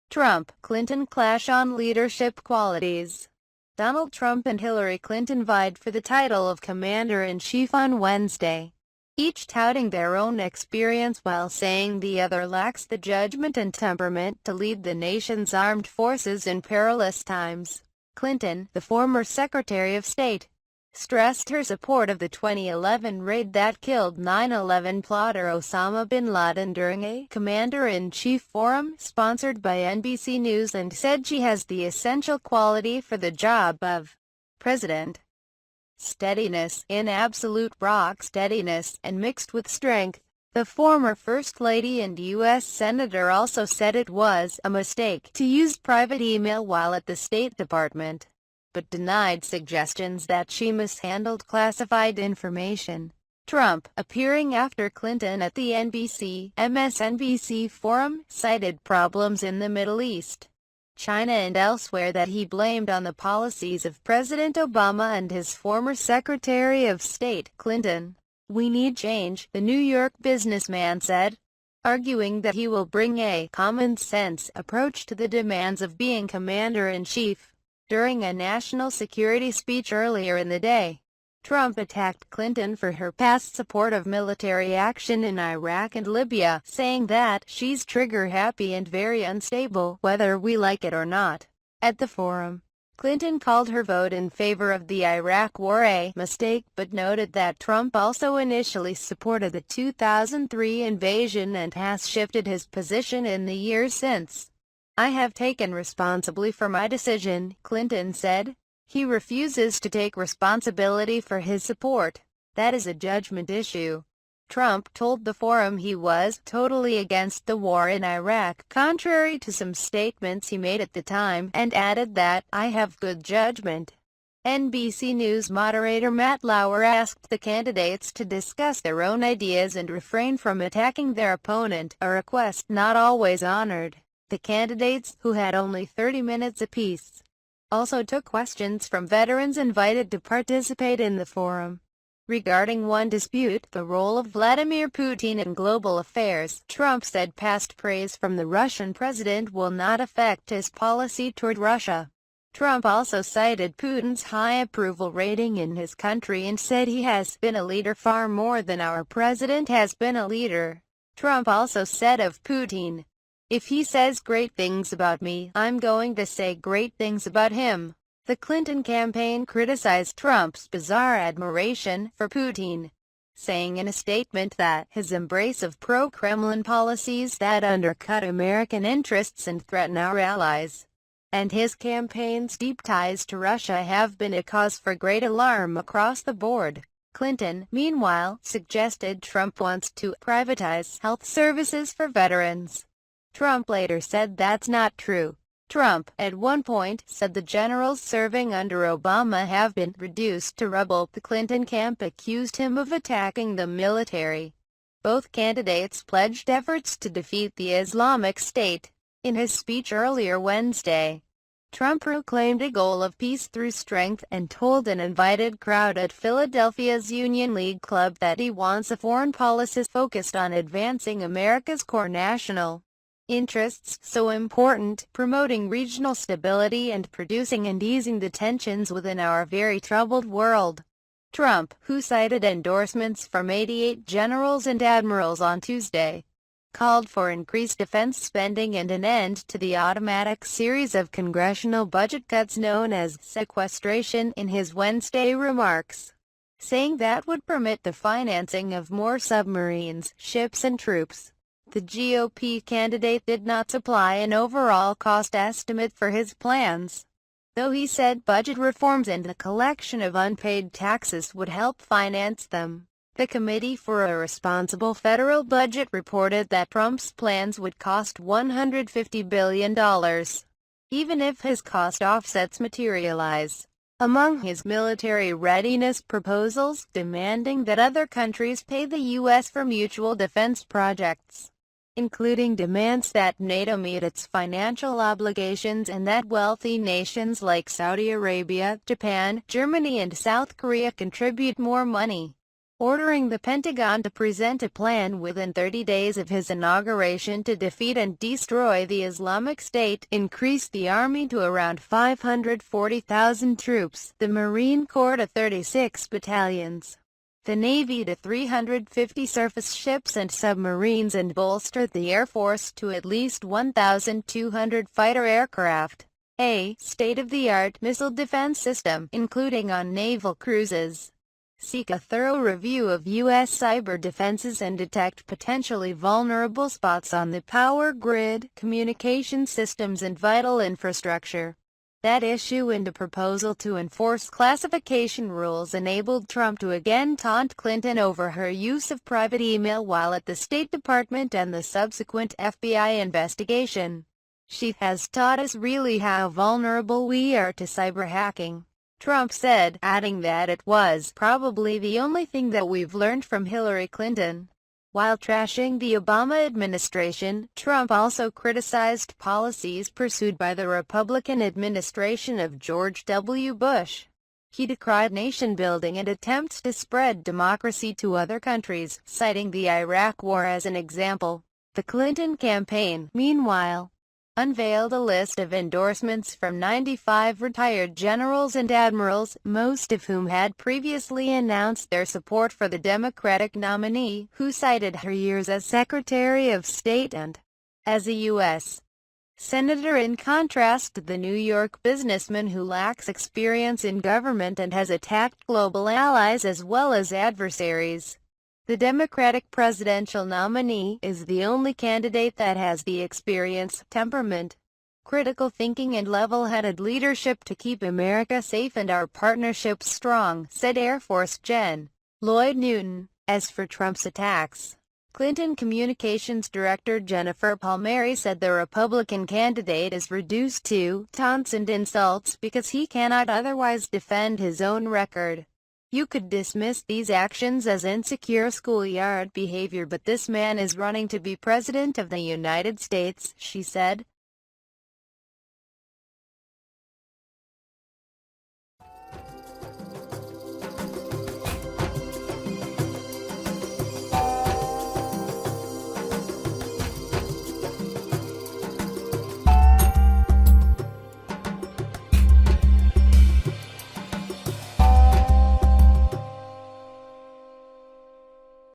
Trump-Clinton clash on leadership qualities. Donald Trump and Hillary Clinton vied for the title of Commander-in-Chief on Wednesday, each touting their own experience while saying the other lacks the judgment and temperament to lead the nation's armed forces in perilous times. Clinton, the former Secretary of State, stressed her support of the 2011 raid that killed 9/11 plotter Osama bin Laden during a Commander-in-Chief forum sponsored by NBC News, and said she has the essential quality for the job of president: steadiness, in absolute rock steadiness, and mixed with strength. The former First Lady and U.S. Senator also said it was a mistake to use private email while at the State Department, but denied suggestions that she mishandled classified information. Trump, appearing after Clinton at the NBC-MSNBC forum, cited problems in the Middle East, China and elsewhere that he blamed on the policies of President Obama and his former Secretary of State, Clinton. "We need change," the New York businessman said, arguing that he will bring a common-sense approach to the demands of being commander-in-chief. During a national security speech earlier in the day, Trump attacked Clinton for her past support of military action in Iraq and Libya, saying that she's trigger-happy and very unstable, whether we like it or not. At the forum, Clinton called her vote in favor of the Iraq War a mistake, but noted that Trump also initially supported the 2003 invasion and has shifted his position in the years since. "I have taken responsibility for my decision," Clinton said. "He refuses to take responsibility for his support. That is a judgment issue." Trump told the forum he was totally against the war in Iraq, contrary to some statements he made at the time, and added that, "I have good judgment." NBC News moderator Matt Lauer asked the candidates to discuss their own ideas and refrain from attacking their opponent, a request not always honored. The candidates, who had only 30 minutes apiece, also took questions from veterans invited to participate in the forum. Regarding one dispute, the role of Vladimir Putin in global affairs, Trump said past praise from the Russian president will not affect his policy toward Russia. Trump also cited Putin's high approval rating in his country and said he has been a leader far more than our president has been a leader. Trump also said of Putin, "If he says great things about me, I'm going to say great things about him." The Clinton campaign criticized Trump's bizarre admiration for Putin, saying in a statement that his embrace of pro-Kremlin policies that undercut American interests and threaten our allies, and his campaign's deep ties to Russia have been a cause for great alarm across the board. Clinton, meanwhile, suggested Trump wants to privatize health services for veterans. Trump later said that's not true. Trump, at one point, said the generals serving under Obama have been reduced to rubble. The Clinton camp accused him of attacking the military. Both candidates pledged efforts to defeat the Islamic State. In his speech earlier Wednesday, Trump proclaimed a goal of peace through strength and told an invited crowd at Philadelphia's Union League Club that he wants a foreign policy focused on advancing America's core national interests, so important, promoting regional stability and producing and easing the tensions within our very troubled world. Trump, who cited endorsements from 88 generals and admirals on Tuesday, called for increased defense spending and an end to the automatic series of congressional budget cuts known as sequestration in his Wednesday remarks, saying that would permit the financing of more submarines, ships and troops. The GOP candidate did not supply an overall cost estimate for his plans, though he said budget reforms and the collection of unpaid taxes would help finance them. The Committee for a Responsible Federal Budget reported that Trump's plans would cost $150 billion, even if his cost offsets materialize. Among his military readiness proposals, demanding that other countries pay the U.S. for mutual defense projects, including demands that NATO meet its financial obligations and that wealthy nations like Saudi Arabia, Japan, Germany and South Korea contribute more money. ordering the Pentagon to present a plan within 30 days of his inauguration to defeat and destroy the Islamic State, increased the Army to around 540,000 troops, the Marine Corps to 36 battalions, the Navy to 350 surface ships and submarines, and bolstered the Air Force to at least 1,200 fighter aircraft, a state-of-the-art missile defense system, including on naval cruises. Seek a thorough review of U.S. cyber defenses and detect potentially vulnerable spots on the power grid, communication systems and vital infrastructure. That issue and a proposal to enforce classification rules enabled Trump to again taunt Clinton over her use of private email while at the State Department and the subsequent FBI investigation. She has taught us really how vulnerable we are to cyber hacking, Trump said, adding that it was probably the only thing that we've learned from Hillary Clinton. While trashing the Obama administration, Trump also criticized policies pursued by the Republican administration of George W. Bush. He decried nation-building and attempts to spread democracy to other countries, citing the Iraq War as an example. The Clinton campaign, meanwhile, unveiled a list of endorsements from 95 retired generals and admirals, most of whom had previously announced their support for the Democratic nominee, who cited her years as Secretary of State and as a U.S. Senator. In contrast, the New York businessman who lacks experience in government and has attacked global allies as well as adversaries. The Democratic presidential nominee is the only candidate that has the experience, temperament, critical thinking and level-headed leadership to keep America safe and our partnerships strong, said Air Force Gen. Lloyd Newton. As for Trump's attacks, Clinton Communications Director Jennifer Palmieri said the Republican candidate is reduced to taunts and insults because he cannot otherwise defend his own record. You could dismiss these actions as insecure schoolyard behavior, but this man is running to be President of the United States, she said.